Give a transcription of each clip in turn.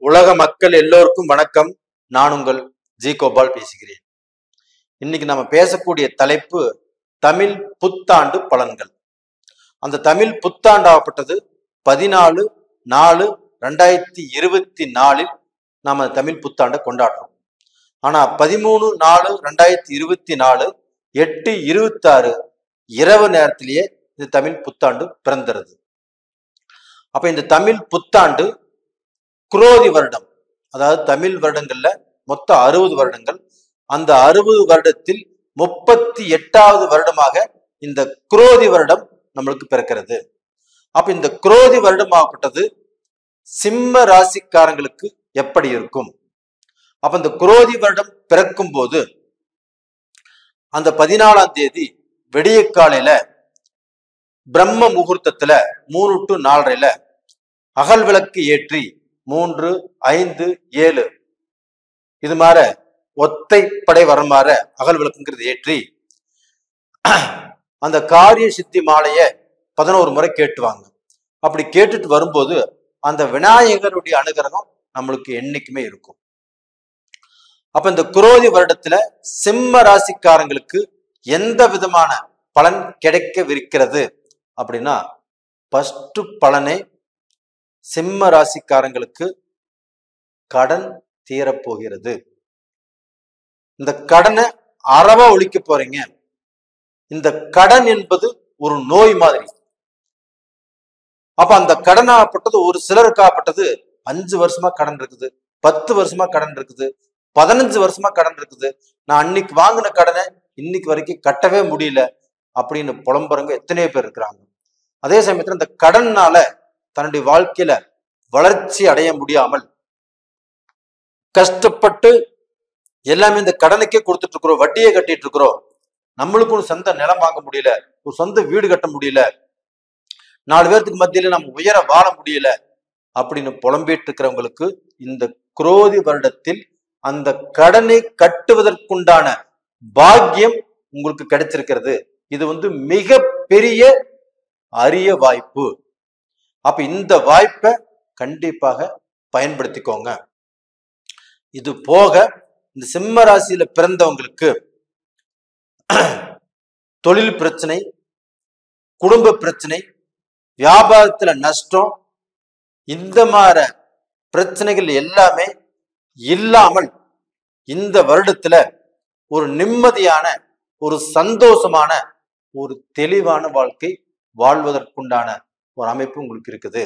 உலக மக்கள் எல்லோருக்கும் வணக்கம். நான் உங்கள் ஜி கோபால் பேசுகிறேன். இன்னைக்கு நம்ம பேசக்கூடிய தலைப்பு தமிழ் புத்தாண்டு பலன்கள். அந்த தமிழ் புத்தாண்டு ஆகப்பட்டது 14/4/2024 நாம தமிழ் புத்தாண்டை கொண்டாடுறோம். ஆனா 13/4/2024 8:26 இரவு நேரத்திலேயே இந்த தமிழ் புத்தாண்டு பிறந்துருது. அப்ப இந்த தமிழ் புத்தாண்டு குரோதி வருடம், அதாவது தமிழ் வருடங்கள்ல மொத்தம் 60 வருடங்கள். அந்த 60 வருடத்தில் 38வது வருடமாக இந்த குரோதி வருடம் நம்மளுக்கு பிறக்கிறது. அப்ப இந்த குரோதி வருடம் ஆகப்பட்டது சிம்ம ராசிக்காரங்களுக்கு எப்படி இருக்கும்? அப்ப இந்த குரோதி வருடம் பிறக்கும் போது அந்த 14ஆம் தேதி விடிய காலையில பிரம்ம முகூர்த்தத்துல 3 to 4:30 அகல் விளக்கு ஏற்றி 3, 5, 7 இது மாதிரி ஒத்தைப்படை வர மாதிரி அகல் விளக்குங்கிறது ஏற்றி அந்த காரிய சித்தி மாலைய 11 முறை கேட்டுவாங்க. அப்படி கேட்டுட்டு வரும்போது அந்த விநாயகருடைய அனுகிரகம் நம்மளுக்கு என்னைக்குமே இருக்கும். அப்ப இந்த குரோதி வருடத்துல சிம்ம ராசிக்காரங்களுக்கு எந்த விதமான பலன் கிடைக்கவிருக்கிறது அப்படின்னா, ஃபர்ஸ்ட் பலனே சிம்ம ராசிக்காரங்களுக்கு கடன் தீரப்போகிறது. இந்த கடனை அறவா ஒழிக்க போறீங்க. இந்த கடன் என்பது ஒரு நோய் மாதிரி. அப்ப அந்த கடன் ஆகப்பட்டது ஒரு சிலருக்கு ஆகப்பட்டது 5 வருஷமா கடன் இருக்குது, 10 வருஷமா கடன் இருக்குது, 15 வருஷமா கடன் இருக்குது. நான் அன்னைக்கு வாங்கின கடனை இன்னைக்கு வரைக்கும் கட்டவே முடியல அப்படின்னு புலம்புறவங்க எத்தனையோ பேர் இருக்கிறாங்க. அதே சமயத்துல இந்த கடன்னால தன்னுடைய வாழ்க்கையில வளர்ச்சி அடைய முடியாமல் கஷ்டப்பட்டு எல்லாமே இந்த கடனுக்கே கொடுத்துட்டு இருக்கிறோம், வட்டியை கட்டிட்டு இருக்கிறோம், நம்மளுக்கு ஒரு சொந்த நிலம் வாங்க முடியல, ஒரு சொந்த வீடு கட்ட முடியல, 4 பேருக்கு மத்தியில நம்ம உயர வாழ முடியல அப்படின்னு புலம்பிட்டு இருக்கிறவங்களுக்கு இந்த குரோதி வருடத்தில் அந்த கடனை கட்டுவதற்குண்டான பாக்கியம் உங்களுக்கு கிடைச்சிருக்கிறது. இது மிக பெரிய அரிய வாய்ப்பு. அப்ப இந்த வாய்ப்பை கண்டிப்பாக பயன்படுத்திக்கோங்க. இது போக இந்த சிம்ம ராசியில பிறந்தவங்களுக்கு தொழில் பிரச்சனை, குடும்ப பிரச்சனை, வியாபாரத்துல நஷ்டம், இந்த மாதிரி பிரச்சனைகள் எல்லாமே இல்லாமல் இந்த வருடத்துல ஒரு நிம்மதியான, ஒரு சந்தோஷமான, ஒரு தெளிவான வாழ்க்கை வாழ்வதற்குண்டான ஒரு அமைப்பு உங்களுக்கு இருக்குது.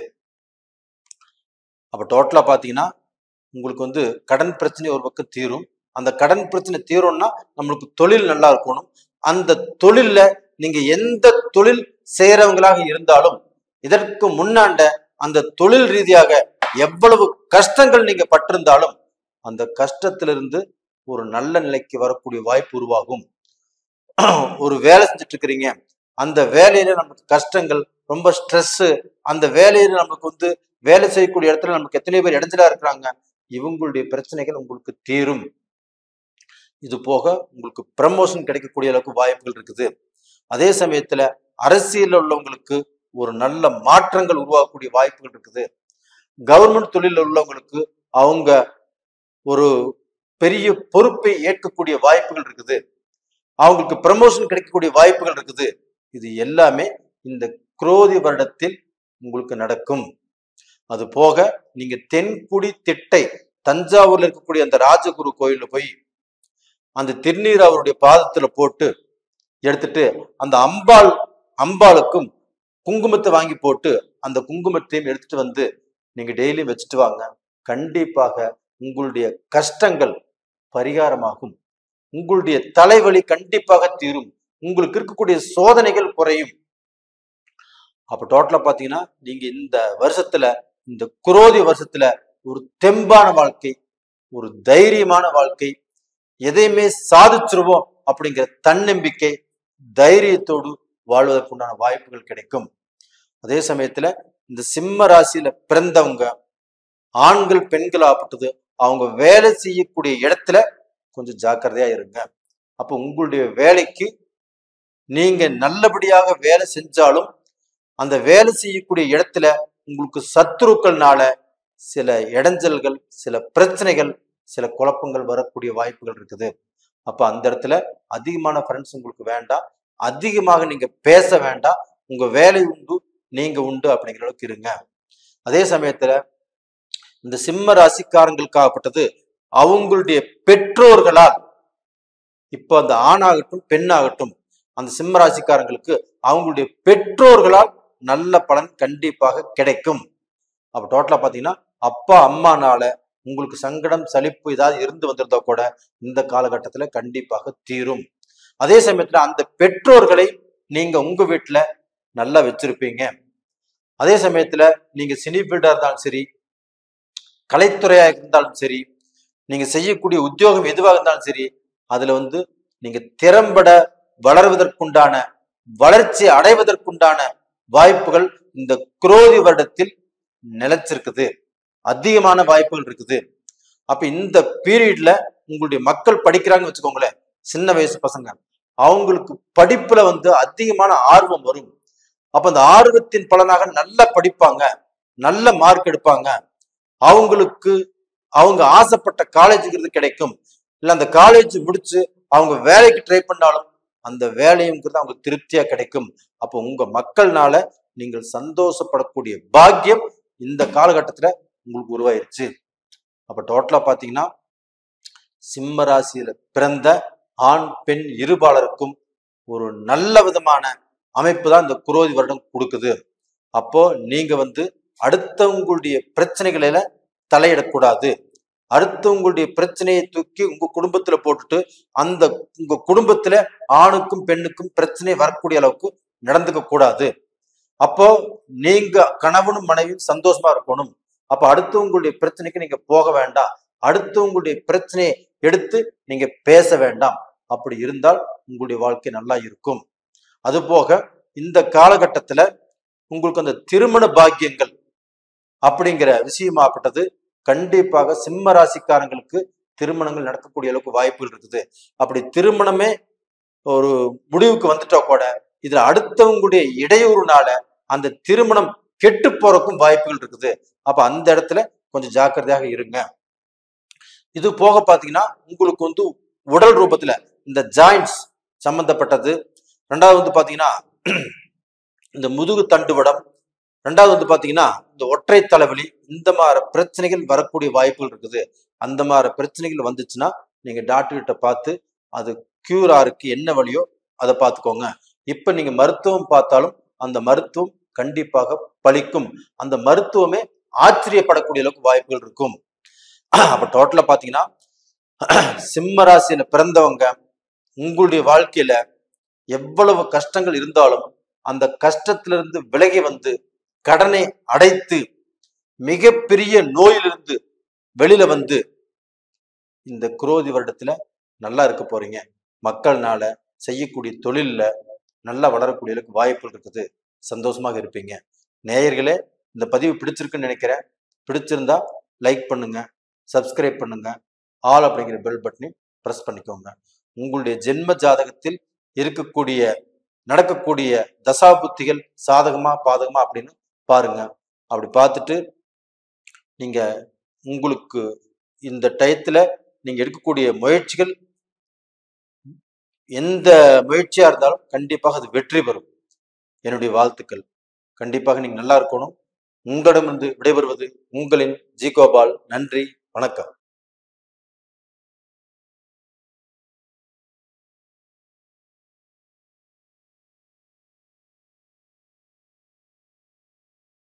அப்ப டோட்டலா பாத்தீங்கன்னா உங்களுக்கு கடன் பிரச்சனை ஒரு பக்கம் தீரும். அந்த கடன் பிரச்சனை தீரும்னா நம்மளுக்கு தொழில் நல்லா இருக்கணும். அந்த தொழில்ல நீங்க எந்த தொழில் செய்யறவங்களாக இருந்தாலும் இதற்கு முன்னாண்ட அந்த தொழில் ரீதியாக எவ்வளவு கஷ்டங்கள் நீங்க பட்டிருந்தாலும் அந்த கஷ்டத்திலிருந்து ஒரு நல்ல நிலைக்கு வரக்கூடிய வாய்ப்பு உருவாகும். ஒரு வேலை செஞ்சுட்டு இருக்கிறீங்க, அந்த வேலையில நமக்கு கஷ்டங்கள், ரொம்ப ஸ்ட்ரெஸ், அந்த வேலையில நமக்கு வேலை செய்யக்கூடிய இடத்துல நமக்கு எத்தனை பேர் இடைஞ்சலா இருக்கிறாங்க, இவங்களுடைய பிரச்சனைகள் உங்களுக்கு தீரும். இது போக உங்களுக்கு ப்ரமோஷன் கிடைக்கக்கூடிய அளவுக்கு வாய்ப்புகள் இருக்குது. அதே சமயத்துல அரசியல் உள்ளவங்களுக்கு ஒரு நல்ல மாற்றங்கள் உருவாகக்கூடிய வாய்ப்புகள் இருக்குது. கவர்மெண்ட் தொழில் உள்ளவங்களுக்கு அவங்க ஒரு பெரிய பொறுப்பை ஏற்கக்கூடிய வாய்ப்புகள் இருக்குது. அவங்களுக்கு ப்ரமோஷன் கிடைக்கக்கூடிய வாய்ப்புகள் இருக்குது. இது எல்லாமே இந்த குரோதி வருடத்தில் உங்களுக்கு நடக்கும். அது போக நீங்க தென்குடி திட்டை தஞ்சாவூர்ல இருக்கக்கூடிய அந்த ராஜகுரு கோயில்ல போய் அந்த திருநீர் அவருடைய பாதத்துல போட்டு எடுத்துட்டு அந்த அம்பாளுக்கும் குங்குமத்தை வாங்கி போட்டு அந்த குங்குமத்தையும் எடுத்துட்டு நீங்க டெய்லியும் வச்சுட்டு வாங்க. கண்டிப்பாக உங்களுடைய கஷ்டங்கள் பரிகாரமாகும். உங்களுடைய தலைவலி கண்டிப்பாக தீரும். உங்களுக்கு இருக்கக்கூடிய சோதனைகள் குறையும். அப்ப டோட்டலா பாத்தீங்கன்னா நீங்க இந்த வருஷத்துல, இந்த குரோதி வருஷத்துல ஒரு தெம்பான வாழ்க்கை, ஒரு தைரியமான வாழ்க்கை, எதையுமே சாதிச்சிருவோம் அப்படிங்கிற தன்னம்பிக்கை, தைரியத்தோடு வாழ்வதற்குண்டான வாய்ப்புகள் கிடைக்கும். அதே சமயத்துல இந்த சிம்ம ராசியில பிறந்தவங்க ஆண்கள் பெண்கள் ஆகப்பட்டது அவங்க வேலை செய்யக்கூடிய இடத்துல கொஞ்சம் ஜாக்கிரதையா இருங்க. அப்ப உங்களுடைய வேலைக்கு நீங்க நல்லபடியாக வேலை செஞ்சாலும் அந்த வேலை செய்யக்கூடிய இடத்துல உங்களுக்கு சத்துருக்கள்னால சில இடைஞ்சல்கள், சில பிரச்சனைகள், சில குழப்பங்கள் வரக்கூடிய வாய்ப்புகள் இருக்குது. அப்ப அந்த இடத்துல அதிகமான ஃப்ரெண்ட்ஸ் உங்களுக்கு வேண்டாம். அதிகமாக நீங்க பேச வேண்டாம். உங்க வேலை உண்டு, நீங்க உண்டு அப்படிங்கிற அளவுக்கு இருங்க. அதே சமயத்துல இந்த சிம்ம ராசிக்காரங்களுக்காகப்பட்டது அவங்களுடைய பெற்றோர்களால், இப்போ அந்த ஆணாகட்டும் பெண்ணாகட்டும், அந்த சிம்ம ராசிக்காரங்களுக்கு அவங்களுடைய பெற்றோர்களால் நல்ல பலன் கண்டிப்பாக கிடைக்கும். அப்ப டோட்டலா பாத்தீங்கன்னா அப்பா அம்மானால உங்களுக்கு சங்கடம் சலிப்பு ஏதாவது இருந்து வந்திருந்தா கூட இந்த காலகட்டத்துல கண்டிப்பாக தீரும். அதே சமயத்துல அந்த பெற்றோர்களை நீங்க உங்க வீட்டுல நல்லா வச்சிருப்பீங்க. அதே சமயத்துல நீங்க சினி ஃபீல்டா இருந்தாலும் சரி, கலைத்துறையா இருந்தாலும் சரி, நீங்க செய்யக்கூடிய உத்தியோகம் எதுவாக இருந்தாலும் சரி, அதுல நீங்க திறம்பட வளர்வதற்குண்டான, வளர்ச்சி அடைவதற்குண்டான வாய்ப்புகள் இந்த குரோதி வருடத்தில் நிலைச்சிருக்குது. அதிகமான வாய்ப்புகள் இருக்குது. அப்ப இந்த பீரியட்ல உங்களுடைய மக்கள் படிக்கிறாங்கன்னு வச்சுக்கோங்களேன், சின்ன வயசு பசங்க, அவங்களுக்கு படிப்புல அதிகமான ஆர்வம் வரும். அப்ப அந்த ஆர்வத்தின் பலனாக நல்லா படிப்பாங்க, நல்ல மார்க் எடுப்பாங்க. அவங்களுக்கு அவங்க ஆசைப்பட்ட காலேஜுங்கிறது கிடைக்கும். இல்ல அந்த காலேஜ் முடிச்சு அவங்க வேலைக்கு ட்ரை பண்ணாலும் அந்த வேலையுங்கிறது அவங்களுக்கு திருப்தியா கிடைக்கும். அப்போ உங்க மக்கள்னால நீங்கள் சந்தோஷப்படக்கூடிய பாக்கியம் இந்த காலகட்டத்துல உங்களுக்கு உருவாயிருச்சு. அப்ப டோட்டலா பாத்தீங்கன்னா சிம்ம ராசியில பிறந்த ஆண் பெண் இருபாலருக்கும் ஒரு நல்ல விதமான அமைப்பு தான் இந்த குரோதி வருடம் கொடுக்குது. அப்போ நீங்க அடுத்தவங்களுடைய பிரச்சனைகளில தலையிடக்கூடாது. அடுத்தவங்களுடைய பிரச்சனையை தூக்கி உங்க குடும்பத்துல போட்டுட்டு அந்த உங்க குடும்பத்துல ஆணுக்கும் பெண்ணுக்கும் பிரச்சனை வரக்கூடிய அளவுக்கு நடந்துக்க கூடாது. அப்போ நீங்க கணவனும் மனைவியும் சந்தோஷமா இருக்கணும். அப்ப அடுத்தவங்களுடைய பிரச்சனைக்கு நீங்க போக வேண்டாம். அடுத்தவங்களுடைய பிரச்சனையை எடுத்து நீங்க பேச வேண்டாம். அப்படி இருந்தால் உங்களுடைய வாழ்க்கை நல்லா இருக்கும். அது போக இந்த காலகட்டத்துல உங்களுக்கு அந்த திருமண பாக்கியங்கள் அப்படிங்கிற விஷயமாப்பட்டது கண்டிப்பாக சிம்ம ராசிக்காரங்களுக்கு திருமணங்கள் நடக்கக்கூடிய அளவுக்கு வாய்ப்புகள் இருக்குது. அப்படி திருமணமே ஒரு முடிவுக்கு வந்துட்டா கூட இதுல அடுத்தவங்களுடைய இடையூறுனால அந்த திருமணம் கெட்டு போறக்கும் வாய்ப்புகள் இருக்குது. அப்ப அந்த இடத்துல கொஞ்சம் ஜாக்கிரதையாக இருங்க. இது போக பாத்தீங்கன்னா உங்களுக்கு உடல் ரூபத்துல இந்த ஜாயின்ட்ஸ் சம்பந்தப்பட்டது, ரெண்டாவது பாத்தீங்கன்னா இந்த முதுகு தண்டுவடம், ரெண்டாவது பாத்தீங்கன்னா இந்த ஒற்றை தலைவலி, இந்த மாதிரி பிரச்சனைகள் வரக்கூடிய வாய்ப்புகள் இருக்குது. அந்த மாதிரி பிரச்சனைகள் வந்துச்சுன்னா நீங்க டாக்டர் கிட்ட பார்த்து அது கியூர் ஆருக்கு என்ன வழியோ அதை பார்த்துக்கோங்க. இப்ப நீங்க மருத்துவம் பார்த்தாலும் அந்த மருத்துவம் கண்டிப்பாக பலிக்கும். அந்த மருத்துவமே ஆச்சரியப்படக்கூடிய அளவுக்கு வாய்ப்புகள் இருக்கும். அப்ப டோட்டலா பாத்தீங்கன்னா சிம்ம ராசியில பிறந்தவங்க உங்களுடைய வாழ்க்கையில எவ்வளவு கஷ்டங்கள் இருந்தாலும் அந்த கஷ்டத்திலிருந்து விலகி கடனை அடைத்து மிகப்பெரிய நோயிலிருந்து வெளியில இந்த குரோதி வருடத்துல நல்லா இருக்க போறீங்க. மக்கள்னால செய்யக்கூடிய தொழில்ல நல்லா வளரக்கூடிய அளவுக்கு வாய்ப்புகள் இருக்குது. சந்தோஷமாக இருப்பீங்க. நேயர்களே, இந்த பதிவு பிடிச்சிருக்குன்னு நினைக்கிறேன். பிடிச்சிருந்தா லைக் பண்ணுங்க, சப்ஸ்கிரைப் பண்ணுங்க, ஆல் அப்படிங்கிற பெல் பட்டனை பிரஸ் பண்ணிக்கோங்க. உங்களுடைய ஜென்ம ஜாதகத்தில் இருக்கக்கூடிய நடக்கக்கூடிய தசாபுத்திகள் சாதகமா பாதகமா அப்படின்னு பாருங்க. அப்படி பார்த்துட்டு நீங்க உங்களுக்கு இந்த டயத்துல நீங்க எடுக்கக்கூடிய முயற்சிகள் எந்த முயற்சியா இருந்தாலும் கண்டிப்பாக அது வெற்றி பெறும். என்னுடைய வாழ்த்துக்கள். கண்டிப்பாக நீங்க நல்லா இருக்கணும். உங்களிடமிருந்து விடைபெறுவது உங்களின் ஜி கோபால். நன்றி, வணக்கம்.